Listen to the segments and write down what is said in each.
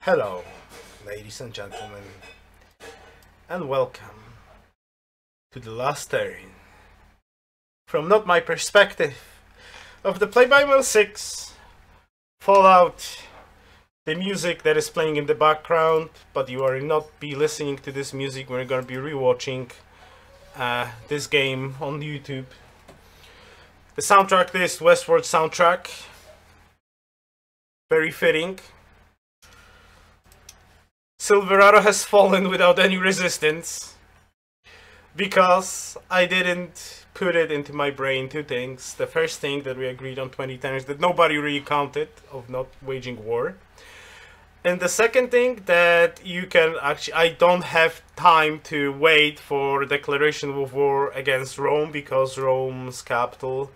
Hello, ladies and gentlemen, and welcome to the last turn from not my perspective of the Play-by-Mail 6 Fallout, the music that is playing in the background, but you are not be listening to this music. We're gonna be rewatching this game on YouTube. The soundtrack list, Westworld soundtrack, very fitting. Silverado has fallen without any resistance because I didn't put it into my brain two things. The first thing that we agreed on 2010 is that nobody really counted of not waging war. And the second thing that you can actually, I don't have time to wait for declaration of war against Rome because Rome's capital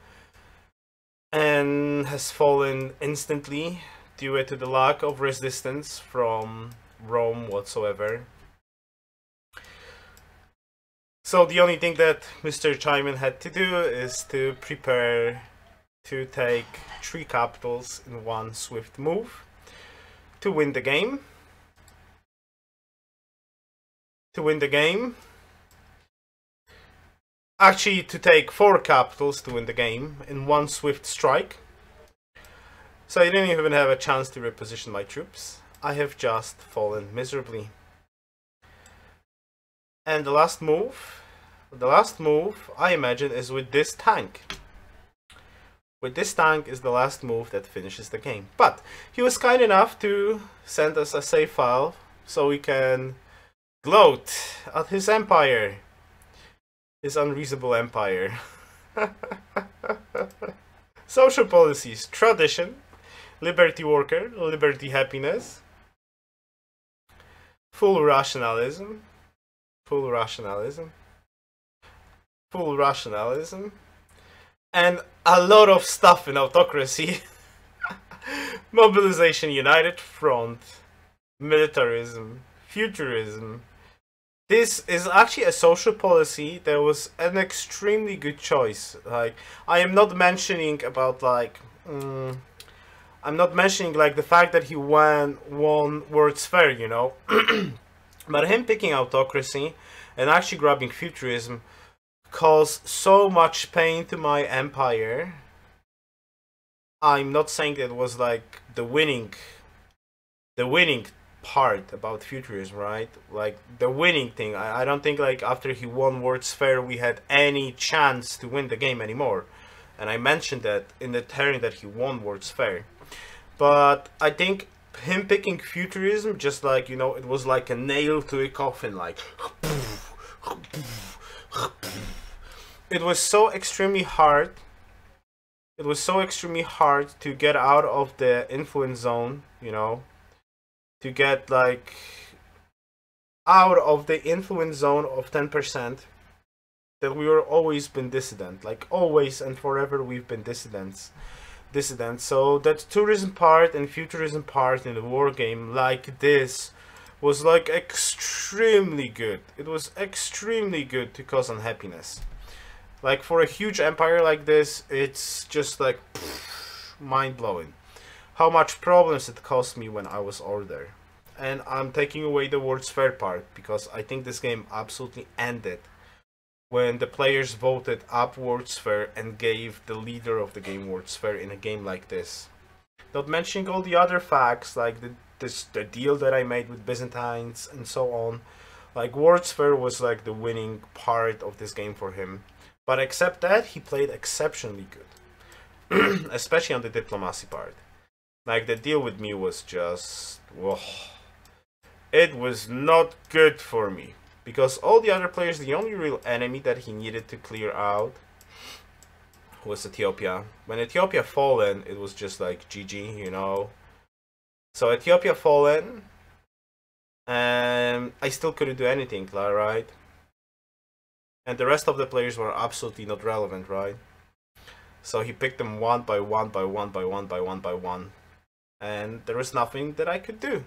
and has fallen instantly due to the lack of resistance from Rome whatsoever. So the only thing that Mr. Gentelmen had to do is to prepare to take 3 capitals in one swift move to win the game. Actually, to take 4 capitals to win the game in one swift strike. So I didn't even have a chance to reposition my troops. I have just fallen miserably. And the last move I imagine is with this tank. With this tank is the last move that finishes the game. But he was kind enough to send us a save file so we can gloat at his empire. His unreasonable empire. Social policies, tradition, liberty worker, liberty happiness. Full rationalism, and a lot of stuff in autocracy. Mobilization, united front, militarism, futurism. This is actually a social policy that was an extremely good choice. Like, I am not mentioning about like I'm not mentioning like the fact that he won World's Fair, you know. But him picking autocracy and actually grabbing futurism caused so much pain to my empire. I'm not saying that it was like the winning part about futurism, right? Like the winning thing. I don't think like after he won World's Fair we had any chance to win the game anymore. And I mentioned that in the turn that he won World's Fair. But I think him picking futurism, just like, you know, it was like a nail to a coffin, like it was so extremely hard. It was so extremely hard to get out of the influence zone, you know, to get like out of the influence zone of 10%, that we were always been dissident, like always and forever we've been dissidents. So that tourism part and futurism part in the war game like this was like extremely good. It was extremely good to cause unhappiness. Like for a huge empire like this, it's just like mind-blowing how much problems it caused me when I was over there. And I'm taking away the World's Fair part because I think this game absolutely ended when the players voted up World's Fair and gave the leader of the game World's Fair in a game like this. Not mentioning all the other facts like the deal that I made with Byzantines and so on. Like World's Fair was like the winning part of this game for him. But except that, he played exceptionally good. Especially on the diplomacy part. Like the deal with me was just, whoa. It was not good for me. Because all the other players, the only real enemy that he needed to clear out was Ethiopia. When Ethiopia fallen, it was just like GG, you know. So Ethiopia fallen, and I still couldn't do anything, right? And the rest of the players were absolutely not relevant, right? So he picked them one by one. And there was nothing that I could do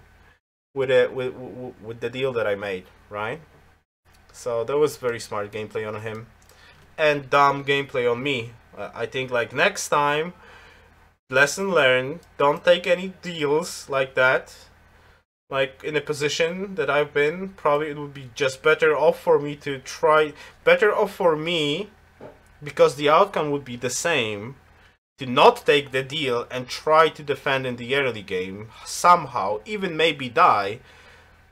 with the deal that I made, right? So that was very smart gameplay on him, and dumb gameplay on me. I think like next time, lesson learned, don't take any deals like that. like in a position that I've been, probably it would be just better off for me to try, better off for me, because the outcome would be the same, to not take the deal and try to defend in the early game somehow, even maybe die.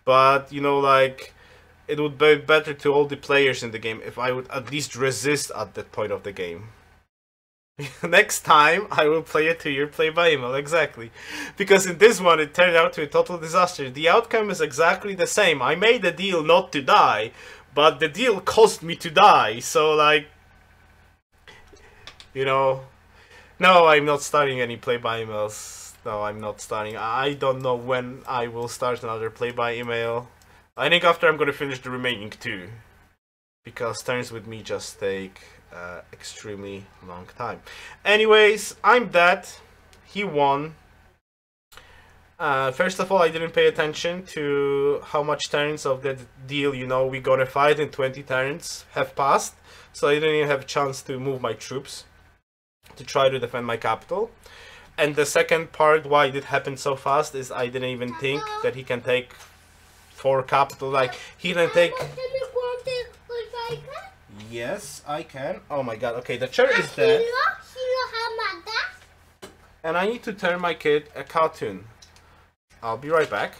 But you know, like, it would be better to all the players in the game if I would at least resist at that point of the game. Next time I will play a 2-year play by email, exactly. Because in this one it turned out to a total disaster. The outcome is exactly the same. I made a deal not to die, but the deal cost me to die. So like, you know, no, I'm not starting any play by emails. No, I'm not starting. I don't know when I will start another play by email. I think after I'm gonna finish the remaining 2. Because turns with me just take extremely long time. Anyways, I'm dead. He won. First of all, I didn't pay attention to how much turns of that deal, you know, we gonna fight in 20 turns have passed. So I didn't even have a chance to move my troops to try to defend my capital. And the second part why it happened so fast is I didn't even think that he can take 4 capital. Like, he didn't take... Yes, I can. Oh my god, okay, the chair is dead. And I need to turn my kid a cartoon. I'll be right back.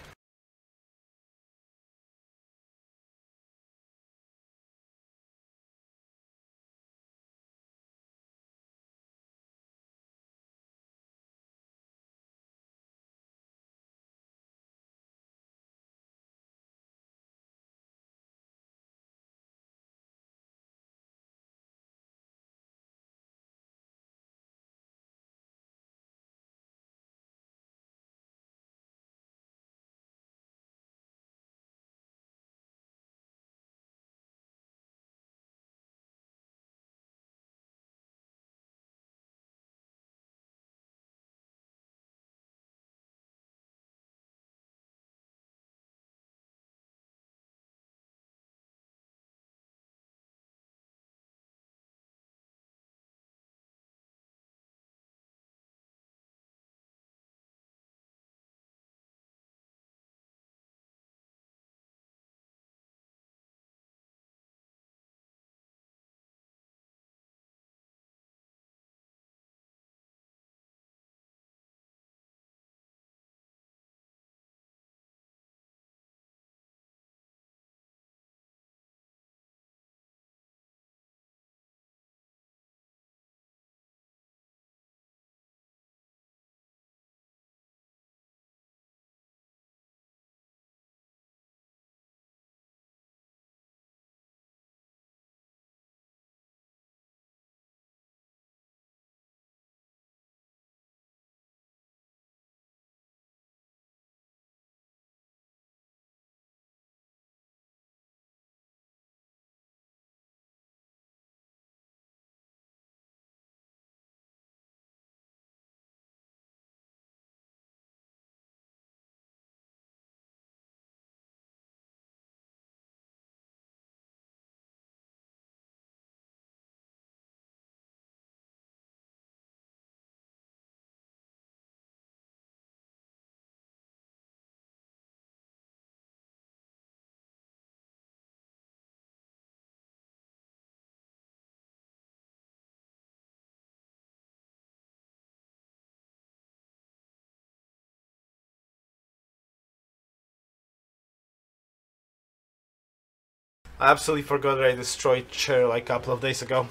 I absolutely forgot that I destroyed chair like a couple of days ago.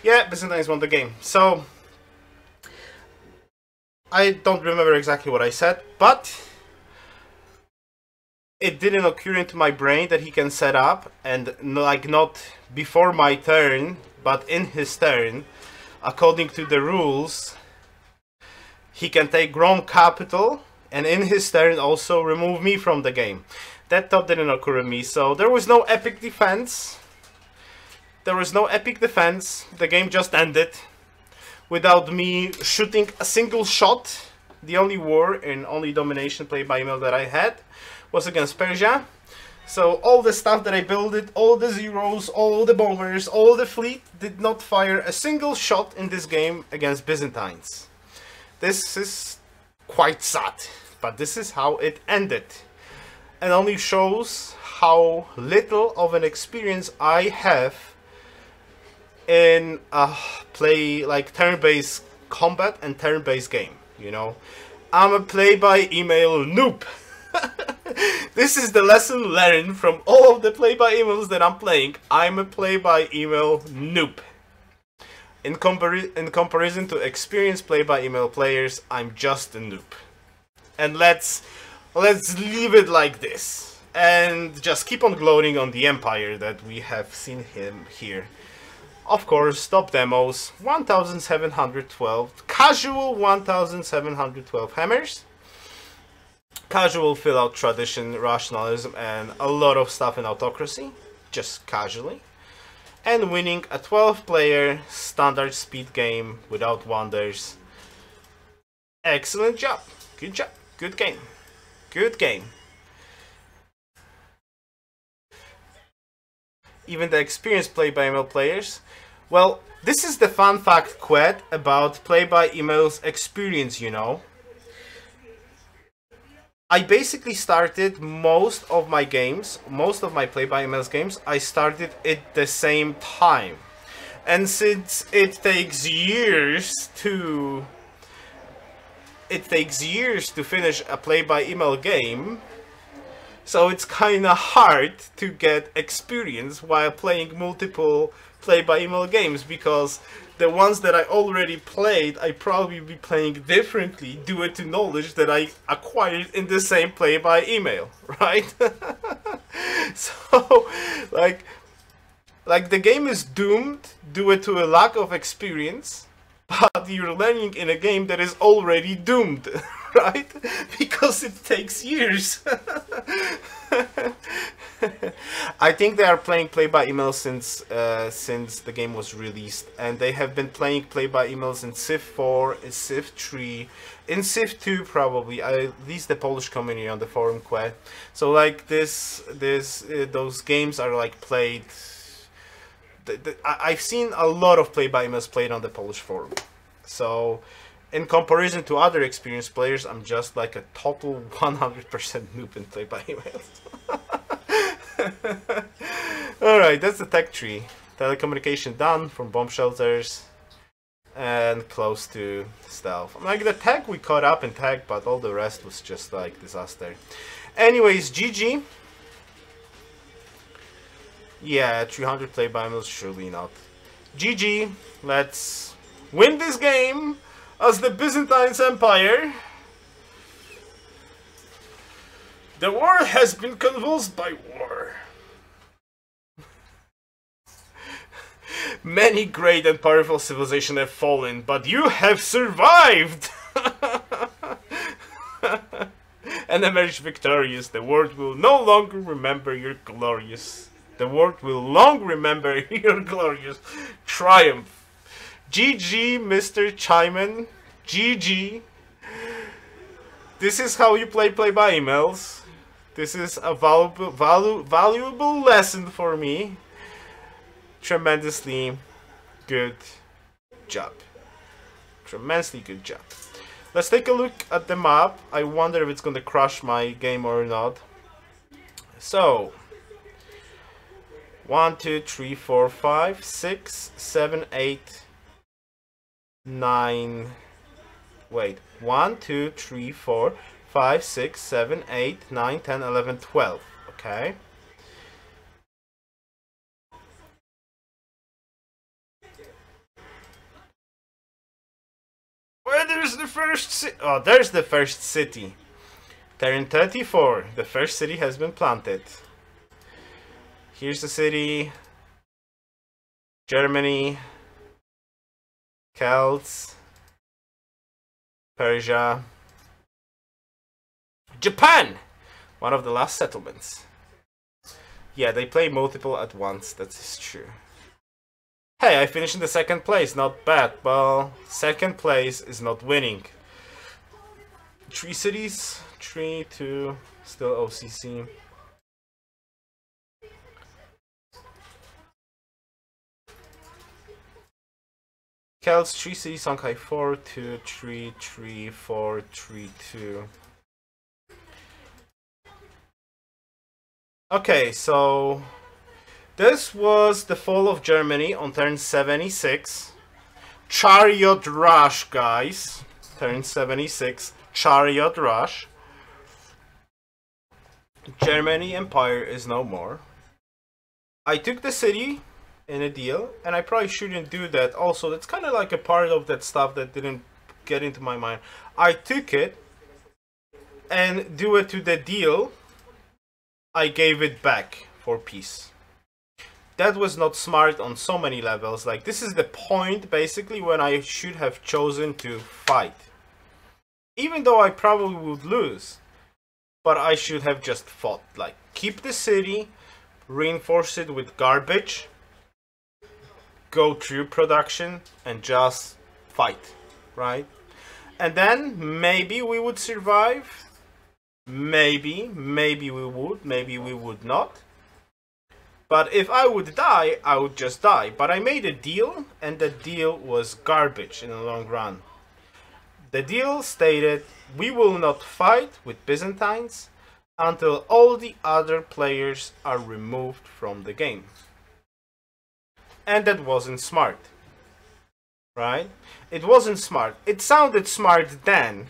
Yeah, Byzantines won the game. So, I don't remember exactly what I said, but it didn't occur into my brain that he can set up, and like not before my turn, but in his turn, according to the rules, he can take Rome capital, and in his turn also remove me from the game. That thought didn't occur to me, so there was no epic defense. There was no epic defense. The game just ended without me shooting a single shot. The only war and only domination play by email that I had was against Persia. So all the stuff that I built, all the zeros, all the bombers, all the fleet did not fire a single shot in this game against Byzantines. This is quite sad, but this is how it ended. and only shows how little of an experience I have in play like turn-based combat and turn-based game, you know. I'm a play-by-email noob. This is the lesson learned from all of the play-by-emails that I'm playing. I'm a play-by-email noob. In comparison to experienced play-by-email players, I'm just a noob. And let's leave it like this. And just keep on gloating on the empire that we have seen him here. Of course, top demos, 1712, casual 1712 hammers, casual fill-out tradition, rationalism, and a lot of stuff in autocracy, just casually, and winning a 12-player standard speed game without wonders. Excellent job, good game, good game. Even the experienced play-by-email players. Well, this is the fun fact quest about play-by-email's experience, you know. I basically started most of my play-by-emails games, I started at the same time. And since it takes years to finish a play-by-email game, so it's kinda hard to get experience while playing multiple play-by-email games, because the ones that I already played, I probably be playing differently due to knowledge that I acquired in the same play-by-email, right? So, like the game is doomed due to a lack of experience, but you're learning in a game that is already doomed, right? Because it takes years. I think they are playing play-by-email since the game was released, and they have been playing play-by-emails in Civ 4, in Civ 3, in Civ 2 probably, at least the Polish community on the forum quest. So like those games are like played. I've seen a lot of play-by-emails played on the Polish forum. So, in comparison to other experienced players, I'm just like a total 100% noob in play-by-emails. Alright, that's the tech tree. Telecommunication done from bomb shelters and close to stealth. Like the tech we caught up in tech, but all the rest was just like disaster. Anyways, GG. Yeah, 300 play-by-mails, surely not. GG, let's win this game as the Byzantine Empire. The world has been convulsed by war. Many great and powerful civilizations have fallen, but you have survived! And emerged victorious. The world will no longer remember your glorious. The world will long remember your glorious triumph. GG, Mr. Chaiman. GG. This is how you play-by-emails. This is a valuable lesson for me. Tremendously good job. Tremendously good job. Let's take a look at the map. I wonder if it's going to crush my game or not. So, 1, 2, 3, 4, 5, 6, 7, 8, 9. Wait. 1, 2, 3, 4, 5, 6, 7, 8, 9, 10, 11, 12. Okay. Where there's the first city? Oh, there's the first city. Turn 34. The first city has been planted. Here's the city. Germany. Celts. Persia. Japan! One of the last settlements. Yeah, they play multiple at once, that is true. Hey, I finished in the second place, not bad. Well, second place is not winning. 3 cities, 3, 2, still OCC. Celts, 3 cities, Songhai 4, 2, 3, 3, 4, 3, 2. Okay, so this was the fall of Germany on turn 76. Chariot Rush, guys. Turn 76. Chariot Rush. Germany Empire is no more. I took the city in a deal, and I probably shouldn't do that. Also, that's kind of like a part of that stuff that didn't get into my mind. I took it and do it to the deal. I gave it back for peace. That was not smart on so many levels. Like, this is the point basically when I should have chosen to fight, even though I probably would lose, but I should have just fought. Like, keep the city, reinforce it with garbage, go through production, and just fight, right? And then maybe we would survive. Maybe we would, maybe we would not. But if I would die, I would just die. But I made a deal, and the deal was garbage in the long run. The deal stated, we will not fight with Byzantines until all the other players are removed from the game. And that wasn't smart, right? It wasn't smart. It sounded smart then,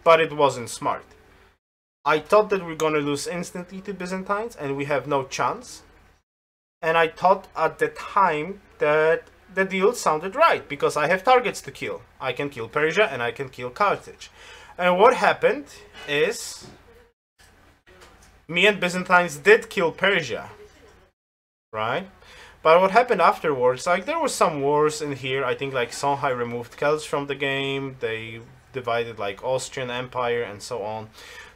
but it wasn't smart. I thought that we're gonna lose instantly to Byzantines and we have no chance. And I thought at the time that the deal sounded right, because I have targets to kill. I can kill Persia and I can kill Carthage. And what happened is, me and Byzantines did kill Persia, right? But what happened afterwards, like, there were some wars in here. I think like Songhai removed Celts from the game. They divided like Austrian Empire and so on.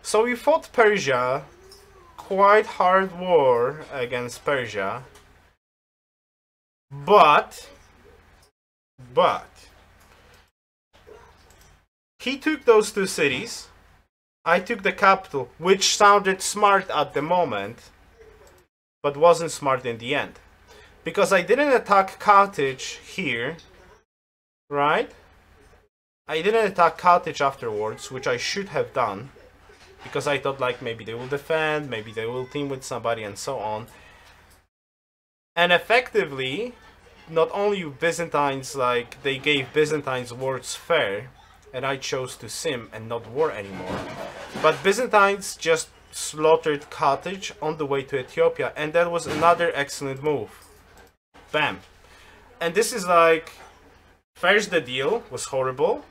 So we fought Persia, quite hard war against Persia. But he took those two cities. I took the capital, which sounded smart at the moment, but wasn't smart in the end. Because I didn't attack Carthage here, right? I didn't attack Carthage afterwards, which I should have done. Because I thought like maybe they will defend, maybe they will team with somebody and so on. And effectively, not only Byzantines, like, they gave Byzantines World's Fair, and I chose to sim and not war anymore. But Byzantines just slaughtered Carthage on the way to Ethiopia, and that was another excellent move. Bam. And this is like, first the deal was horrible,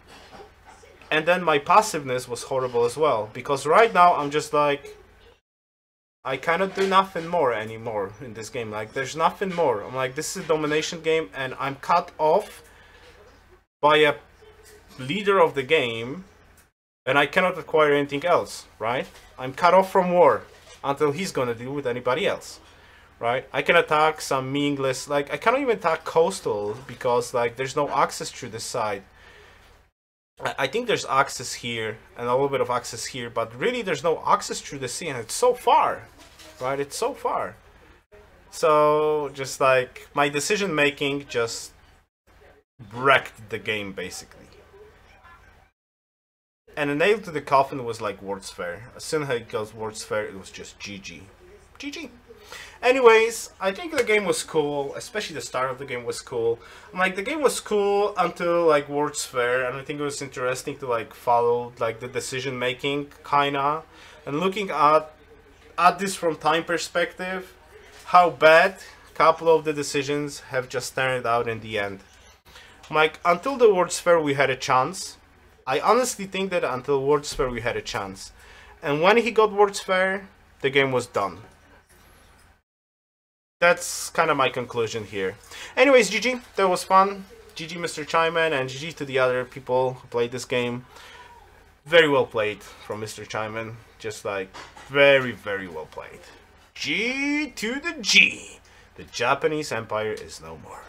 and then my passiveness was horrible as well. Because right now I'm just like, I cannot do nothing more anymore in this game. Like, there's nothing more. I'm like, this is a domination game, and I'm cut off by a leader of the game, and I cannot acquire anything else, right? I'm cut off from war until he's gonna deal with anybody else, right? I can attack some meaningless, like, I cannot even attack coastal because, like, there's no access through this side. I think there's access here and a little bit of access here, but really there's no access through the sea, and it's so far, right? It's so far. So just like my decision making just wrecked the game basically. And a nail to the coffin was like World's Fair. As soon as it goes World's Fair, it was just GG. GG. Anyways, I think the game was cool, especially the start of the game was cool. Like, the game was cool until like World's Fair, and I think it was interesting to like follow like the decision making kinda, and looking at this from time perspective, how bad a couple of the decisions have just turned out in the end. Like, until the World's Fair we had a chance. I honestly think that until World's Fair we had a chance. And when he got World's Fair, the game was done. That's kind of my conclusion here. Anyways, GG, that was fun. GG Mr. Chaiman, and GG to the other people who played this game. Very well played from Mr. Chaiman. Just like, very, very well played. G to the G. The Japanese Empire is no more.